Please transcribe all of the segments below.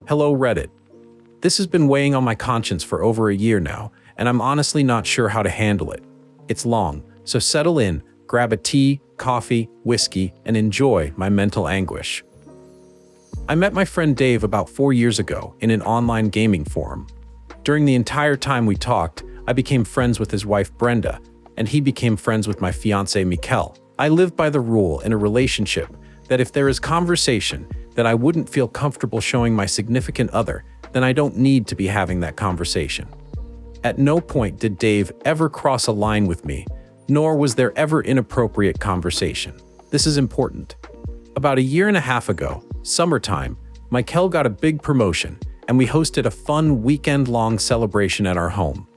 Hello Reddit. This has been weighing on my conscience for over a year now, and I'm honestly not sure how to handle it. It's long, so settle in, grab a tea, coffee, whiskey, and enjoy my mental anguish. I met my friend Dave about 4 years ago in an online gaming forum. During the entire time we talked, I became friends with his wife Brenda, and he became friends with my fiancée Mikkel. I live by the rule in a relationship that if there is conversation that I wouldn't feel comfortable showing my significant other, then I don't need to be having that conversation. At no point did Dave ever cross a line with me, nor was there ever inappropriate conversation. This is important. About a year and a half ago, summertime, Mikkel got a big promotion, and we hosted a fun weekend-long celebration at our home.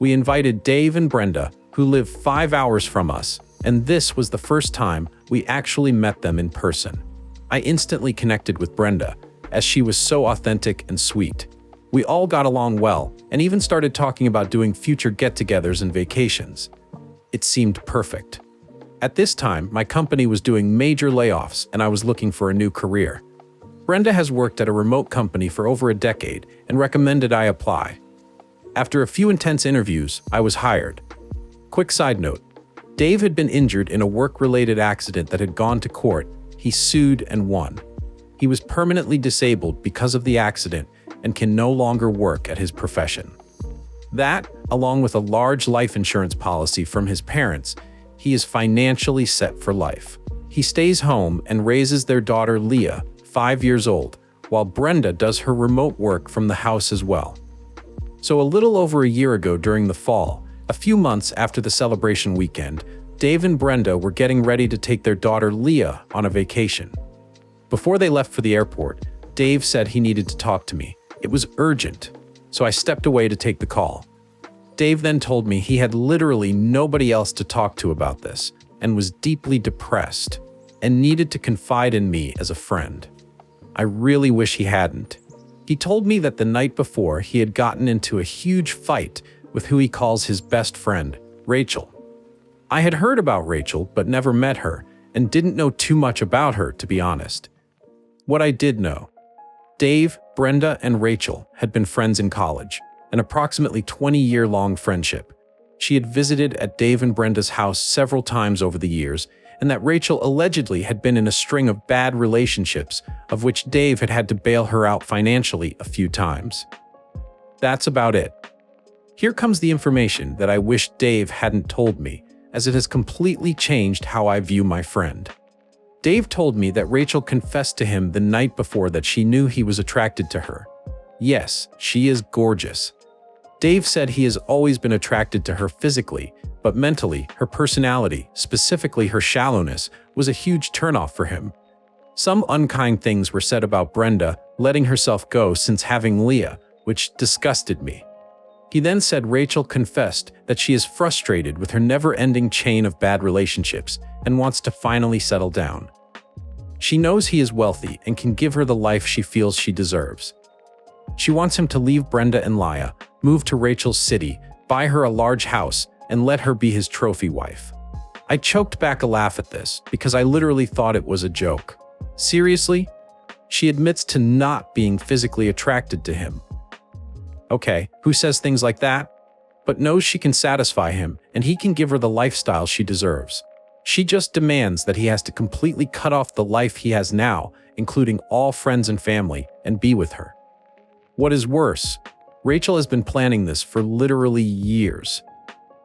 We invited Dave and Brenda, who live 5 hours from us, and this was the first time we actually met them in person. I instantly connected with Brenda, as she was so authentic and sweet. We all got along well, and even started talking about doing future get-togethers and vacations. It seemed perfect. At this time, my company was doing major layoffs, and I was looking for a new career. Brenda has worked at a remote company for over a decade and recommended I apply. After a few intense interviews, I was hired. Quick side note, Dave had been injured in a work-related accident that had gone to court. He sued and won. He was permanently disabled because of the accident and can no longer work at his profession. That, along with a large life insurance policy from his parents, he is financially set for life. He stays home and raises their daughter Leah, 5 years old, while Brenda does her remote work from the house as well. So a little over a year ago during the fall, a few months after the celebration weekend, Dave and Brenda were getting ready to take their daughter Leah on a vacation. Before they left for the airport, Dave said he needed to talk to me. It was urgent, so I stepped away to take the call. Dave then told me he had literally nobody else to talk to about this and was deeply depressed and needed to confide in me as a friend. I really wish he hadn't. He told me that the night before he had gotten into a huge fight with who he calls his best friend, Rachel. I had heard about Rachel but never met her and didn't know too much about her, to be honest. What I did know: Dave, Brenda, and Rachel had been friends in college, an approximately 20-year-long friendship. She had visited at Dave and Brenda's house several times over the years, and that Rachel allegedly had been in a string of bad relationships, of which Dave had to bail her out financially a few times. That's about it. Here comes the information that I wish Dave hadn't told me, as it has completely changed how I view my friend. Dave told me that Rachel confessed to him the night before that she knew he was attracted to her. Yes, she is gorgeous. Dave said he has always been attracted to her physically, but mentally, her personality, specifically her shallowness, was a huge turnoff for him. Some unkind things were said about Brenda letting herself go since having Leah, which disgusted me. He then said Rachel confessed that she is frustrated with her never-ending chain of bad relationships and wants to finally settle down. She knows he is wealthy and can give her the life she feels she deserves. She wants him to leave Brenda and Leah, move to Rachel's city, buy her a large house, and let her be his trophy wife. I choked back a laugh at this because I literally thought it was a joke. Seriously? She admits to not being physically attracted to him. Okay, who says things like that? But knows she can satisfy him and he can give her the lifestyle she deserves. She just demands that he has to completely cut off the life he has now, including all friends and family, and be with her. What is worse, Rachel has been planning this for literally years.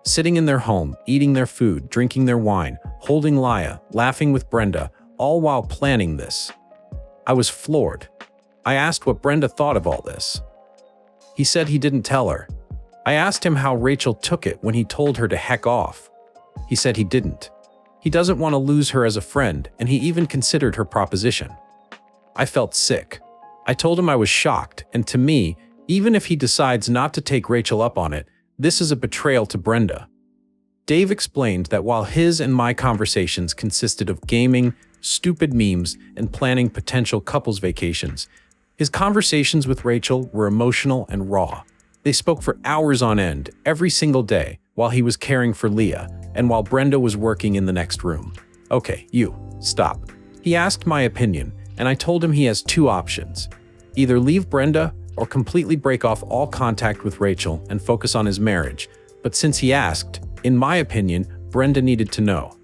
Sitting in their home, eating their food, drinking their wine, holding Leah, laughing with Brenda, all while planning this. I was floored. I asked what Brenda thought of all this. He said he didn't tell her. I asked him how Rachel took it when he told her to heck off. He said he didn't. He doesn't want to lose her as a friend, and he even considered her proposition. I felt sick. I told him I was shocked, and to me, even if he decides not to take Rachel up on it, this is a betrayal to Brenda. Dave explained that while his and my conversations consisted of gaming, stupid memes, and planning potential couples vacations, his conversations with Rachel were emotional and raw. They spoke for hours on end, every single day, while he was caring for Leah, and while Brenda was working in the next room. Okay, you, stop. He asked my opinion, and I told him he has two options. Either leave Brenda or completely break off all contact with Rachel and focus on his marriage. But since he asked, in my opinion, Brenda needed to know.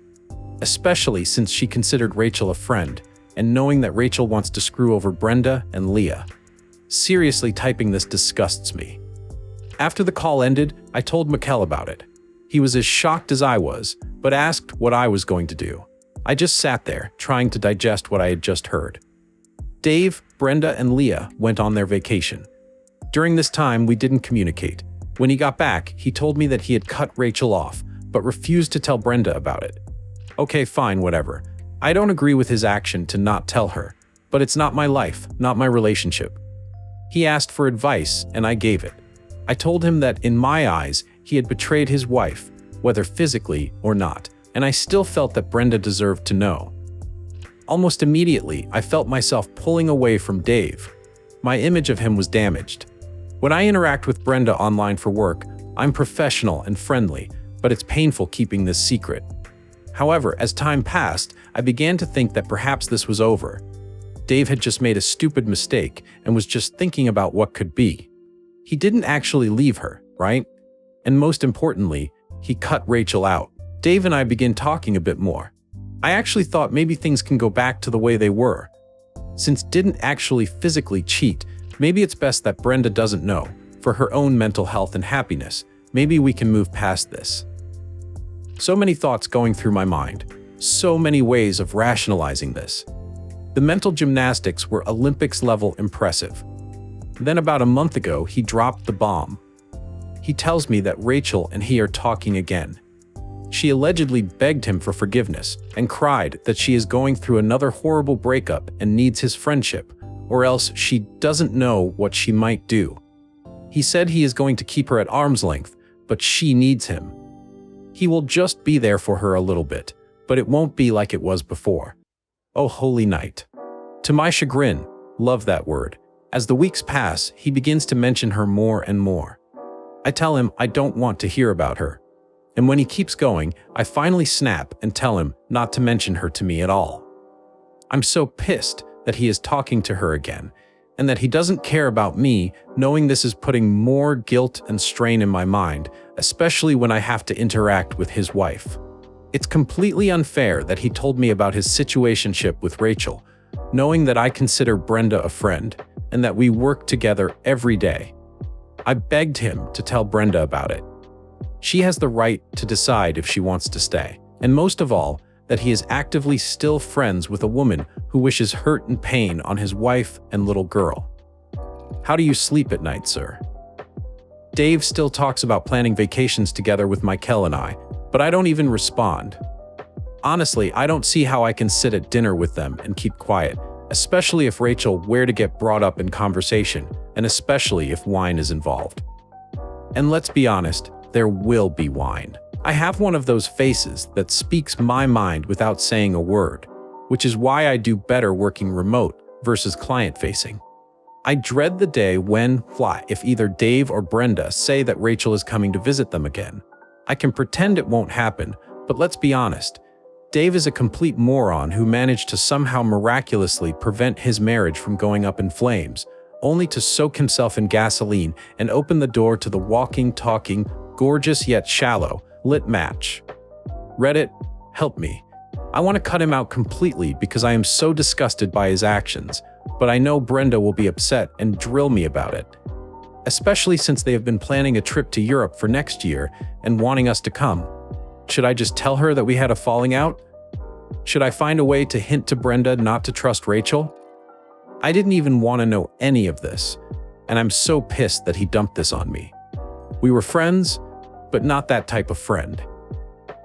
Especially since she considered Rachel a friend, and knowing that Rachel wants to screw over Brenda and Leah. Seriously, typing this disgusts me. After the call ended, I told Mikkel about it. He was as shocked as I was, but asked what I was going to do. I just sat there, trying to digest what I had just heard. Dave, Brenda, and Leah went on their vacation. During this time, we didn't communicate. When he got back, he told me that he had cut Rachel off, but refused to tell Brenda about it. Okay, fine, whatever. I don't agree with his action to not tell her, but it's not my life, not my relationship. He asked for advice, and I gave it. I told him that, in my eyes, he had betrayed his wife, whether physically or not, and I still felt that Brenda deserved to know. Almost immediately, I felt myself pulling away from Dave. My image of him was damaged. When I interact with Brenda online for work, I'm professional and friendly, but it's painful keeping this secret. However, as time passed, I began to think that perhaps this was over. Dave had just made a stupid mistake and was just thinking about what could be. He didn't actually leave her, right? And most importantly, he cut Rachel out. Dave and I began talking a bit more. I actually thought maybe things can go back to the way they were. Since didn't actually physically cheat, maybe it's best that Brenda doesn't know. For her own mental health and happiness, maybe we can move past this. So many thoughts going through my mind. So many ways of rationalizing this. The mental gymnastics were Olympics level impressive. Then about a month ago, he dropped the bomb. He tells me that Rachel and he are talking again. She allegedly begged him for forgiveness and cried that she is going through another horrible breakup and needs his friendship, or else she doesn't know what she might do. He said he is going to keep her at arm's length, but she needs him. He will just be there for her a little bit, but it won't be like it was before. Oh, holy night. To my chagrin, love that word. As the weeks pass, he begins to mention her more and more. I tell him I don't want to hear about her. And when he keeps going, I finally snap and tell him not to mention her to me at all. I'm so pissed that he is talking to her again, and that he doesn't care about me, knowing this is putting more guilt and strain in my mind, especially when I have to interact with his wife. It's completely unfair that he told me about his situationship with Rachel, knowing that I consider Brenda a friend, and that we work together every day. I begged him to tell Brenda about it. She has the right to decide if she wants to stay, and most of all, that he is actively still friends with a woman who wishes hurt and pain on his wife and little girl. How do you sleep at night, sir? Dave still talks about planning vacations together with Mikkel and I, but I don't even respond. Honestly, I don't see how I can sit at dinner with them and keep quiet, especially if Rachel were to get brought up in conversation, and especially if wine is involved. And let's be honest, there will be wine. I have one of those faces that speaks my mind without saying a word, which is why I do better working remote versus client-facing. I dread the day when, if either Dave or Brenda say that Rachel is coming to visit them again. I can pretend it won't happen, but let's be honest. Dave is a complete moron who managed to somehow miraculously prevent his marriage from going up in flames, only to soak himself in gasoline and open the door to the walking, talking, gorgeous yet shallow, lit match. Reddit, help me. I want to cut him out completely because I am so disgusted by his actions, but I know Brenda will be upset and drill me about it. Especially since they have been planning a trip to Europe for next year and wanting us to come. Should I just tell her that we had a falling out? Should I find a way to hint to Brenda not to trust Rachel? I didn't even want to know any of this, and I'm so pissed that he dumped this on me. We were friends, but not that type of friend.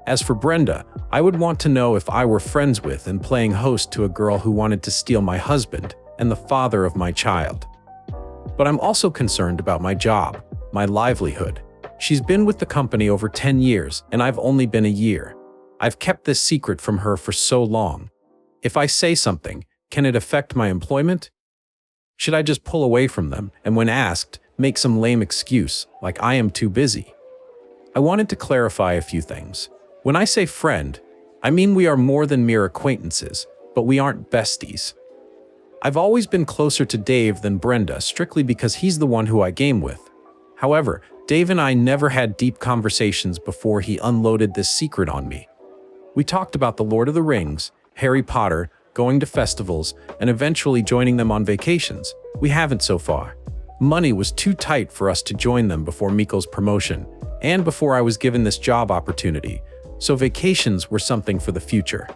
As for Brenda, I would want to know if I were friends with and playing host to a girl who wanted to steal my husband and the father of my child. But I'm also concerned about my job, my livelihood. She's been with the company over 10 years, and I've only been a year. I've kept this secret from her for so long. If I say something, can it affect my employment? Should I just pull away from them and, when asked, make some lame excuse, like I am too busy? I wanted to clarify a few things. When I say friend, I mean we are more than mere acquaintances, but we aren't besties. I've always been closer to Dave than Brenda strictly because he's the one who I game with. However, Dave and I never had deep conversations before he unloaded this secret on me. We talked about the Lord of the Rings, Harry Potter, going to festivals, and eventually joining them on vacations. We haven't so far. Money was too tight for us to join them before Miko's promotion, and before I was given this job opportunity, so vacations were something for the future.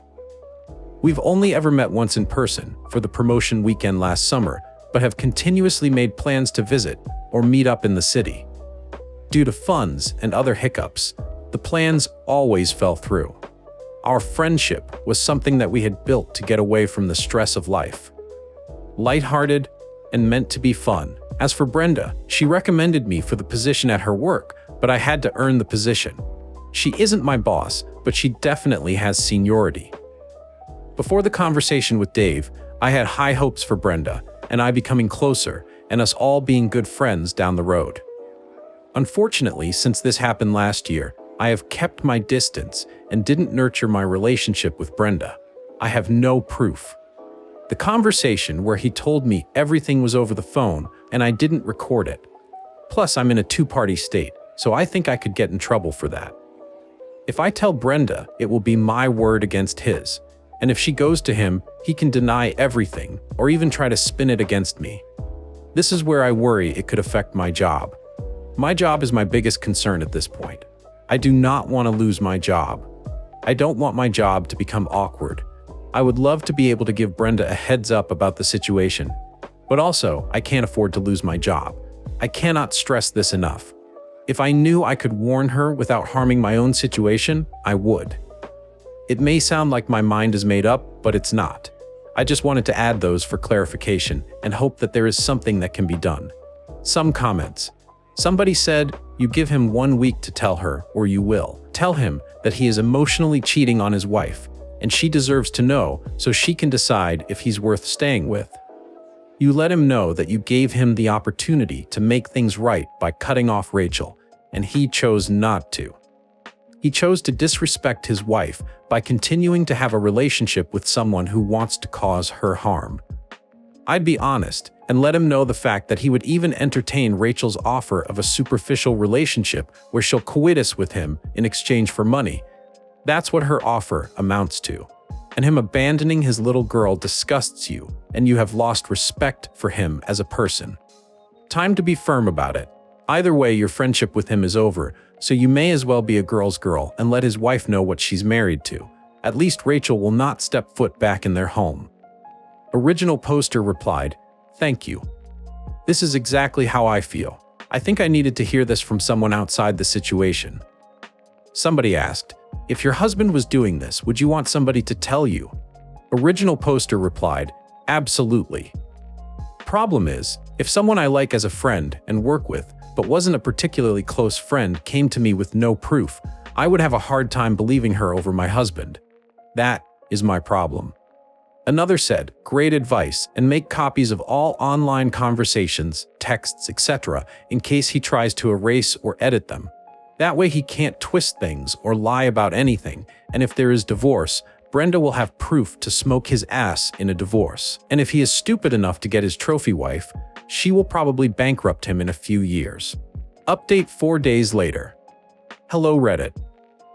We've only ever met once in person, for the promotion weekend last summer, but have continuously made plans to visit or meet up in the city. Due to funds and other hiccups, the plans always fell through. Our friendship was something that we had built to get away from the stress of life. Lighthearted and meant to be fun. As for Brenda, she recommended me for the position at her work, but I had to earn the position. She isn't my boss, but she definitely has seniority. Before the conversation with Dave, I had high hopes for Brenda and I becoming closer and us all being good friends down the road. Unfortunately, since this happened last year, I have kept my distance and didn't nurture my relationship with Brenda. I have no proof. The conversation where he told me everything was over the phone and I didn't record it. Plus, I'm in a two-party state, so I think I could get in trouble for that. If I tell Brenda, it will be my word against his, and if she goes to him, he can deny everything or even try to spin it against me. This is where I worry it could affect my job. My job is my biggest concern at this point. I do not want to lose my job. I don't want my job to become awkward. I would love to be able to give Brenda a heads up about the situation, but also I can't afford to lose my job. I cannot stress this enough. If I knew I could warn her without harming my own situation, I would. It may sound like my mind is made up, but it's not. I just wanted to add those for clarification and hope that there is something that can be done. Some comments. Somebody said, you give him 1 week to tell her, or you will. Tell him that he is emotionally cheating on his wife, and she deserves to know so she can decide if he's worth staying with. You let him know that you gave him the opportunity to make things right by cutting off Rachel, and he chose not to. He chose to disrespect his wife by continuing to have a relationship with someone who wants to cause her harm. I'd be honest and let him know the fact that he would even entertain Rachel's offer of a superficial relationship where she'll coitus with him in exchange for money. That's what her offer amounts to. And him abandoning his little girl disgusts you, and you have lost respect for him as a person. Time to be firm about it. Either way, your friendship with him is over, so you may as well be a girl's girl and let his wife know what she's married to. At least Rachel will not step foot back in their home. Original poster replied, "Thank you. This is exactly how I feel. I think I needed to hear this from someone outside the situation." Somebody asked, "If your husband was doing this, would you want somebody to tell you?" Original poster replied, "Absolutely. Problem is, if someone I like as a friend and work with, but wasn't a particularly close friend, came to me with no proof, I would have a hard time believing her over my husband. That is my problem." Another said, "Great advice, and make copies of all online conversations, texts, etc. in case he tries to erase or edit them. That way he can't twist things or lie about anything, and if there is divorce, Brenda will have proof to smoke his ass in a divorce. And if he is stupid enough to get his trophy wife, she will probably bankrupt him in a few years." Update 4 days later. Hello Reddit.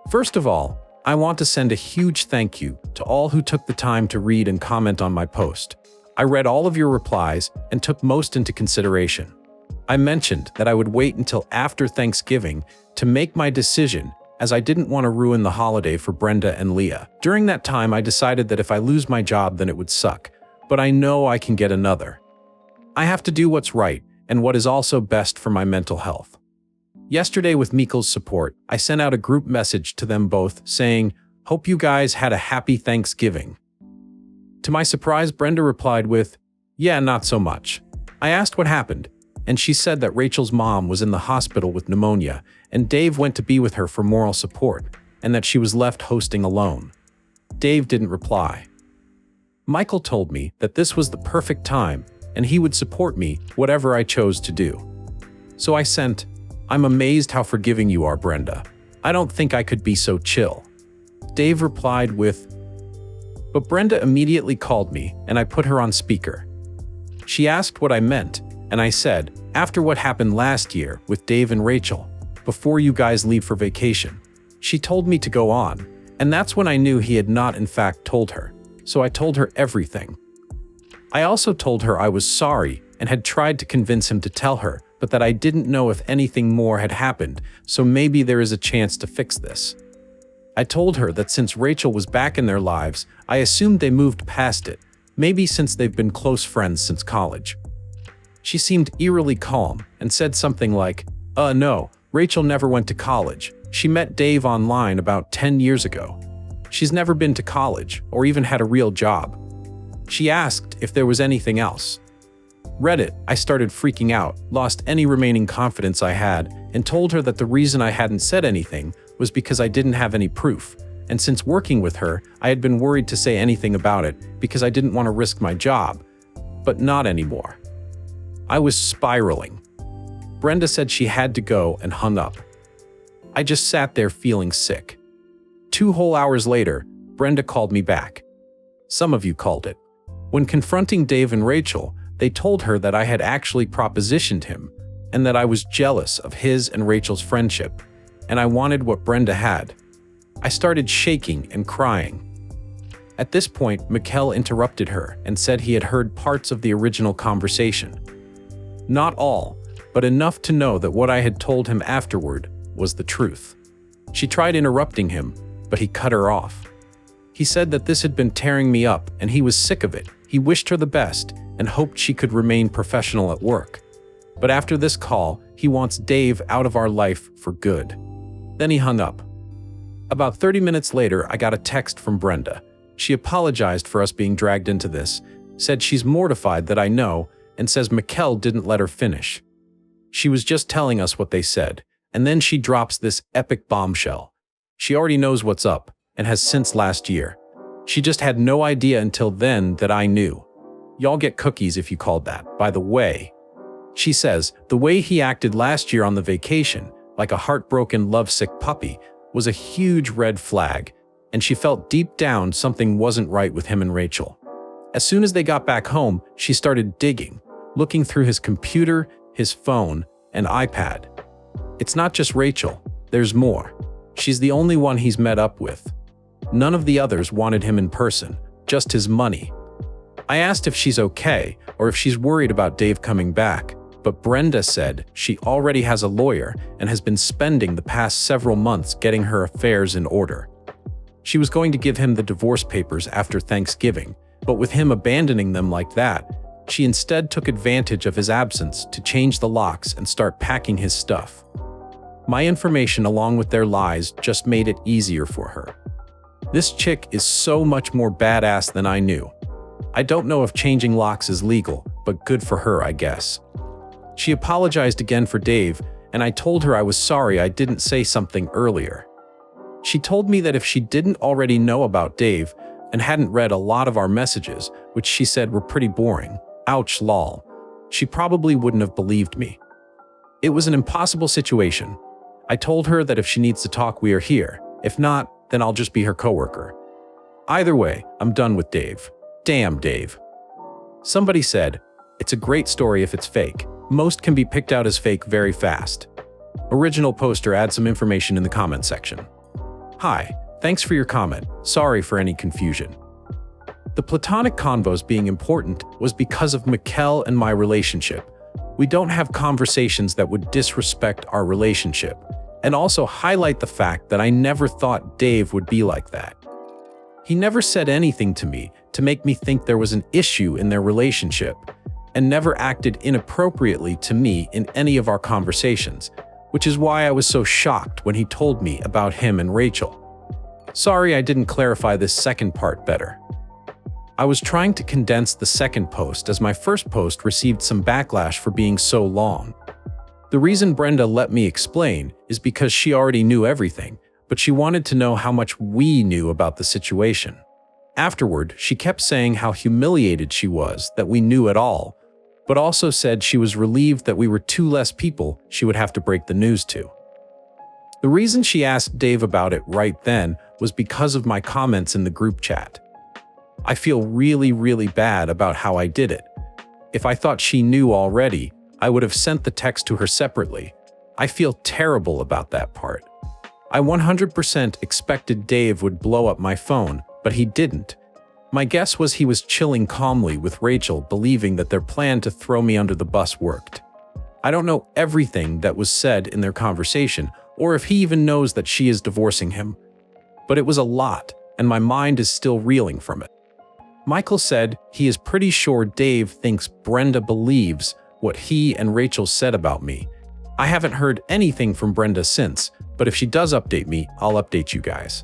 First of all, I want to send a huge thank you to all who took the time to read and comment on my post. I read all of your replies and took most into consideration. I mentioned that I would wait until after Thanksgiving to make my decision, as I didn't want to ruin the holiday for Brenda and Leah. During that time, I decided that if I lose my job, then it would suck, but I know I can get another. I have to do what's right and what is also best for my mental health. Yesterday, with Miko's support, I sent out a group message to them both saying, "Hope you guys had a happy Thanksgiving." To my surprise, Brenda replied with, "Yeah, not so much." I asked what happened, and she said that Rachel's mom was in the hospital with pneumonia, and Dave went to be with her for moral support, and that she was left hosting alone. Dave didn't reply. Michael told me that this was the perfect time, and he would support me whatever I chose to do. So I sent, "I'm amazed how forgiving you are, Brenda. I don't think I could be so chill." Dave replied with, "But Brenda immediately called me, and I put her on speaker. She asked what I meant, and I said, after what happened last year with Dave and Rachel, before you guys leave for vacation. She told me to go on, and that's when I knew he had not in fact told her, so I told her everything. I also told her I was sorry and had tried to convince him to tell her, but that I didn't know if anything more had happened, so maybe there is a chance to fix this. I told her that since Rachel was back in their lives, I assumed they moved past it, maybe since they've been close friends since college. She seemed eerily calm and said something like, no, Rachel never went to college. She met Dave online about 10 years ago. She's never been to college or even had a real job. She asked if there was anything else. Reddit, I started freaking out, lost any remaining confidence I had, and told her that the reason I hadn't said anything was because I didn't have any proof, and since working with her, I had been worried to say anything about it because I didn't want to risk my job. But not anymore. I was spiraling. Brenda said she had to go and hung up. I just sat there feeling sick. 2 whole hours later, Brenda called me back. Some of you called it. When confronting Dave and Rachel, they told her that I had actually propositioned him and that I was jealous of his and Rachel's friendship, and I wanted what Brenda had. I started shaking and crying. At this point, Mikkel interrupted her and said he had heard parts of the original conversation. Not all, but enough to know that what I had told him afterward was the truth. She tried interrupting him, but he cut her off. He said that this had been tearing me up and he was sick of it. He wished her the best and hoped she could remain professional at work. But after this call, he wants Dave out of our life for good. Then he hung up. About 30 minutes later, I got a text from Brenda. She apologized for us being dragged into this, said she's mortified that I know, and says Mikkel didn't let her finish. She was just telling us what they said, and then she drops this epic bombshell. She already knows what's up, and has since last year. She just had no idea until then that I knew. Y'all get cookies if you called that, by the way. She says, the way he acted last year on the vacation, like a heartbroken, lovesick puppy, was a huge red flag, and she felt deep down something wasn't right with him and Rachel. As soon as they got back home, she started digging, looking through his computer, his phone, and iPad. It's not just Rachel, there's more. She's the only one he's met up with. None of the others wanted him in person, just his money. I asked if she's okay, or if she's worried about Dave coming back, but Brenda said she already has a lawyer and has been spending the past several months getting her affairs in order. She was going to give him the divorce papers after Thanksgiving, but with him abandoning them like that, she instead took advantage of his absence to change the locks and start packing his stuff. My information along with their lies just made it easier for her. This chick is so much more badass than I knew. I don't know if changing locks is legal, but good for her, I guess. She apologized again for Dave, and I told her I was sorry I didn't say something earlier. She told me that if she didn't already know about Dave and hadn't read a lot of our messages, which she said were pretty boring, ouch lol, she probably wouldn't have believed me. It was an impossible situation. I told her that if she needs to talk, we are here. If not, then I'll just be her coworker. Either way, I'm done with Dave. Damn, Dave. Somebody said, it's a great story if it's fake. Most can be picked out as fake very fast. Original poster adds some information in the comment section. Hi, thanks for your comment. Sorry for any confusion. The platonic convos being important was because of Mikkel and my relationship. We don't have conversations that would disrespect our relationship, and also highlight the fact that I never thought Dave would be like that. He never said anything to me to make me think there was an issue in their relationship, and never acted inappropriately to me in any of our conversations, which is why I was so shocked when he told me about him and Rachel. Sorry I didn't clarify this second part better. I was trying to condense the second post as my first post received some backlash for being so long. The reason Brenda let me explain is because she already knew everything, but she wanted to know how much we knew about the situation. Afterward, she kept saying how humiliated she was that we knew it all, but also said she was relieved that we were 2 less people she would have to break the news to. The reason she asked Dave about it right then was because of my comments in the group chat. I feel really bad about how I did it. If I thought she knew already, I would have sent the text to her separately. I feel terrible about that part. I 100% expected Dave would blow up my phone, but he didn't. My guess was he was chilling calmly with Rachel, believing that their plan to throw me under the bus worked. I don't know everything that was said in their conversation, or if he even knows that she is divorcing him. But it was a lot, and my mind is still reeling from it. Michael said he is pretty sure Dave thinks Brenda believes what he and Rachel said about me. I haven't heard anything from Brenda since, but if she does update me, I'll update you guys.